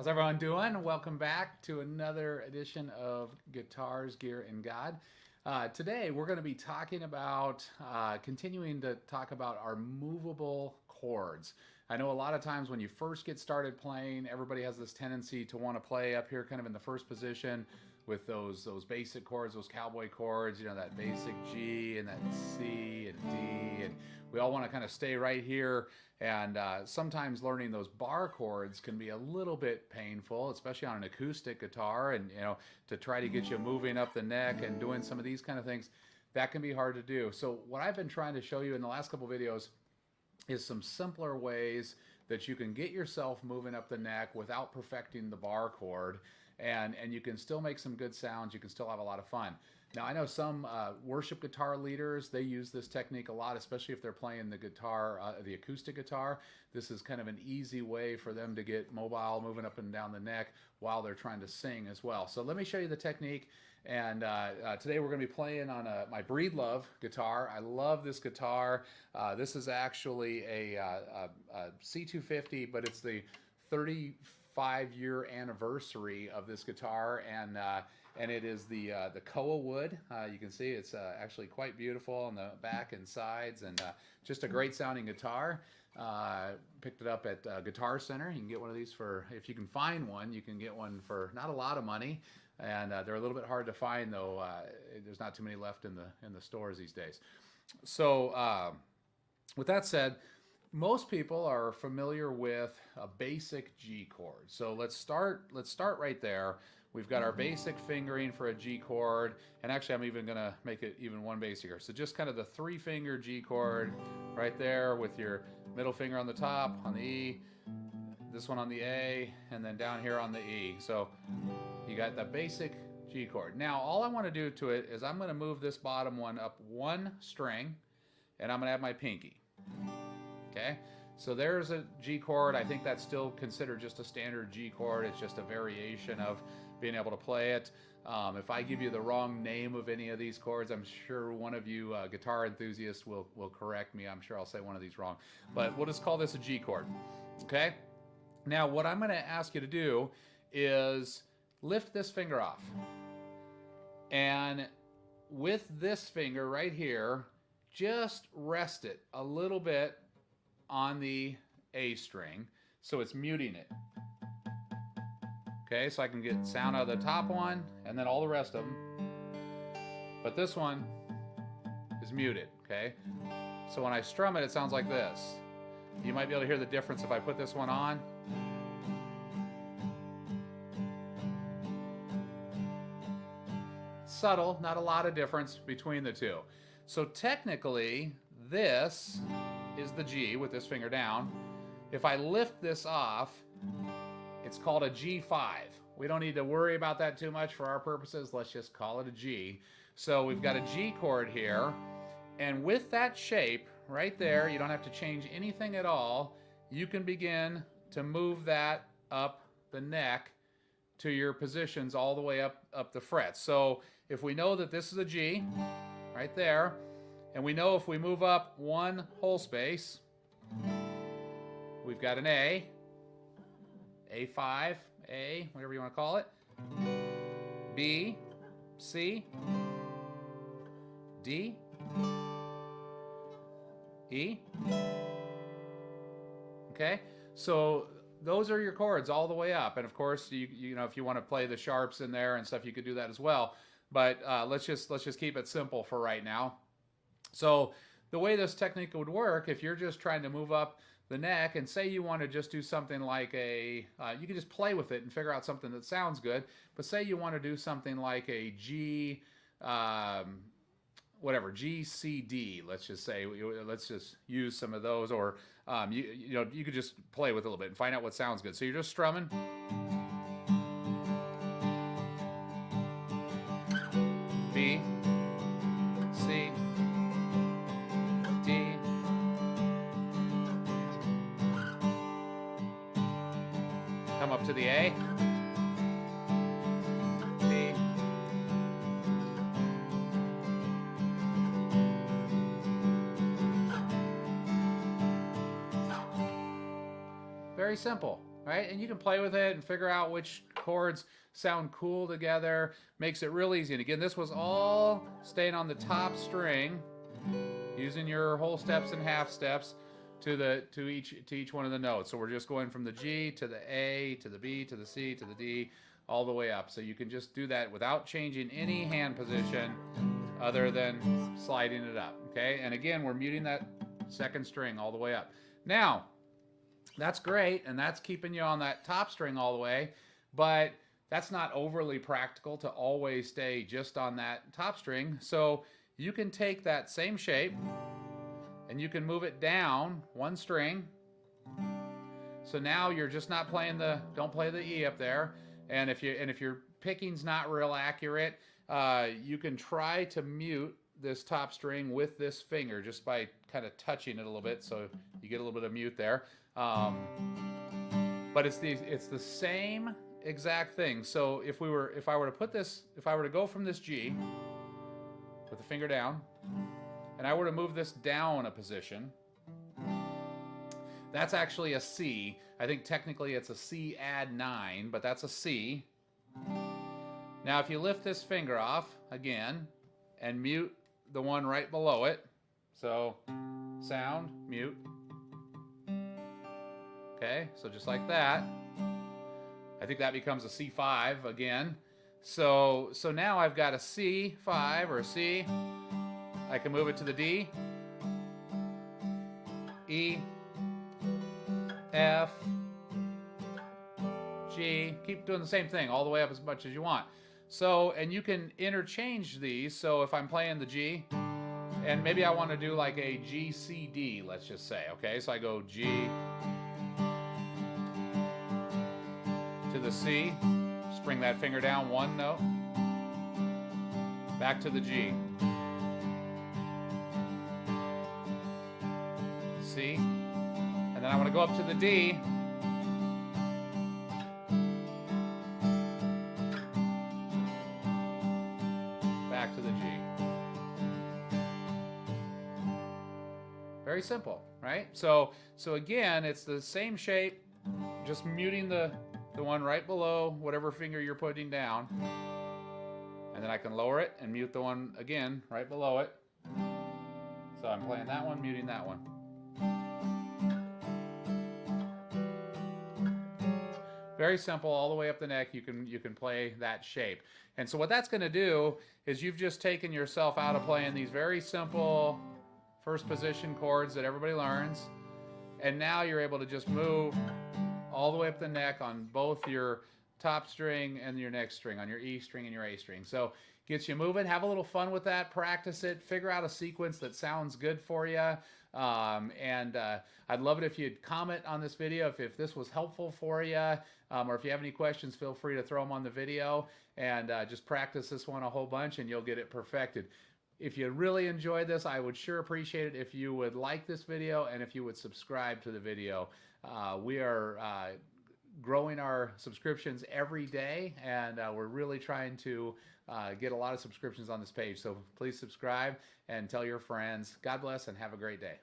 How's everyone doing? Welcome back to another edition of Guitars, Gear, and God. Today we're going to be talking about, continuing to talk about our movable chords. I know a lot of times when you first get started playing, everybody has this tendency to want to play up here kind of in the first position with those basic chords, those cowboy chords, you know, that basic G and that C and D, and we all want to kind of stay right here. And sometimes learning those bar chords can be a little bit painful, especially on an acoustic guitar, and you know, to try to get you moving up the neck and doing some of these kind of things, that can be hard to do. So what I've been trying to show you in the last couple videos is some simpler ways that you can get yourself moving up the neck without perfecting the bar chord, and you can still make some good sounds. You can still have a lot of fun. Now I know some worship guitar leaders, they use this technique a lot, especially if they're playing the guitar, the acoustic guitar. This is kind of an easy way for them to get mobile, moving up and down the neck while they're trying to sing as well. So let me show you the technique. And today we're going to be playing on my Breedlove guitar. I love this guitar. This is actually a C250, but it's the 35-year anniversary of this guitar, and it is the koa wood. You can see it's actually quite beautiful on the back and sides, and just a great sounding guitar. Picked it up at Guitar Center. You can get one of these for, if you can find one, you can get one for not a lot of money. And they're a little bit hard to find, though. There's not too many left in the stores these days. So with that said, most people are familiar with a basic G chord. So let's start right there. We've got our basic fingering for a G chord, and actually I'm even going to make it even one basicer. So just kind of the 3-finger G chord right there with your middle finger on the top on the E, this one on the A, and then down here on the E. So you got the basic G chord. Now all I want to do to it is I'm going to move this bottom one up one string, and I'm going to have my pinky. Okay, so there's a G chord. I think that's still considered just a standard G chord. It's just a variation of being able to play it. If I give you the wrong name of any of these chords, I'm sure one of you guitar enthusiasts will correct me. I'm sure I'll say one of these wrong, but we'll just call this a G chord. Okay, now what I'm going to ask you to do is lift this finger off, and with this finger right here, just rest it a little bit on the A string, so it's muting it. Okay, so I can get sound out of the top one and then all the rest of them, but this one is muted. Okay, so when I strum it, it sounds like this. You might be able to hear the difference if I put this one on. Subtle, not a lot of difference between the two. So technically this is the G with this finger down. If I lift this off, it's called a G5. We don't need to worry about that too much for our purposes. Let's just call it a G. So we've got a G chord here, and with that shape right there, you don't have to change anything at all. You can begin to move that up the neck to your positions all the way up the frets. So if we know that this is a G right there, and we know if we move up one whole space, we've got an A, A5, A, whatever you want to call it, B, C, D, E. Okay, so those are your chords all the way up, and of course, you know, if you want to play the sharps in there and stuff, you could do that as well. But let's just keep it simple for right now. So the way this technique would work, if you're just trying to move up the neck, and say you want to just do something like a, you can just play with it and figure out something that sounds good, but say you want to do something like a G, whatever, G, C, D, let's just say, let's just use some of those, or you know, you could just play with it a little bit and find out what sounds good. So you're just strumming. B, C, D, come up to the A, B, very simple. right? And you can play with it and figure out which chords sound cool together. Makes it real easy. And again, this was all staying on the top string, using your whole steps and half steps to each one of the notes. So we're just going from the G to the A to the B to the C to the D, all the way up. So you can just do that without changing any hand position other than sliding it up, okay? And again, we're muting that second string all the way up. Now, that's great, and that's keeping you on that top string all the way, but that's not overly practical to always stay just on that top string. So you can take that same shape and you can move it down one string. So now you're just not playing don't play the E up there. And if your picking's not real accurate, you can try to mute this top string with this finger just by kind of touching it a little bit, so you get a little bit of mute there. But it's the same exact thing. So if I were to go from this G with the finger down, and I were to move this down a position, that's actually a C. I think technically it's a C add 9, but that's a C. Now if you lift this finger off again and mute the one right below it, so sound, mute. Okay, so just like that. I think that becomes a C5 again. So now I've got a C5 or a C. I can move it to the D, E, F, G. Keep doing the same thing all the way up as much as you want. So, and you can interchange these. So if I'm playing the G, and maybe I want to do like a G, C, D, let's just say, okay? So I go G to the C, just bring that finger down one note, back to the G, C, and then I want to go up to the D, back to the G. Very simple, right? So again, it's the same shape, just muting the one right below whatever finger you're putting down. And then I can lower it and mute the one again right below it. So I'm playing that one, muting that one. Very simple, all the way up the neck, you can play that shape. And so what that's going to do is you've just taken yourself out of playing these very simple first position chords that everybody learns, and now you're able to just move all the way up the neck on both your top string and your next string, on your E string and your A string. So gets you moving. Have a little fun with that. Practice it. Figure out a sequence that sounds good for you. I'd love it if you'd comment on this video if this was helpful for you, or if you have any questions, feel free to throw them on the video, and just practice this one a whole bunch and you'll get it perfected. If you really enjoyed this, I would sure appreciate it if you would like this video and if you would subscribe to the video. We are growing our subscriptions every day, and we're really trying to get a lot of subscriptions on this page. So please subscribe and tell your friends. God bless and have a great day.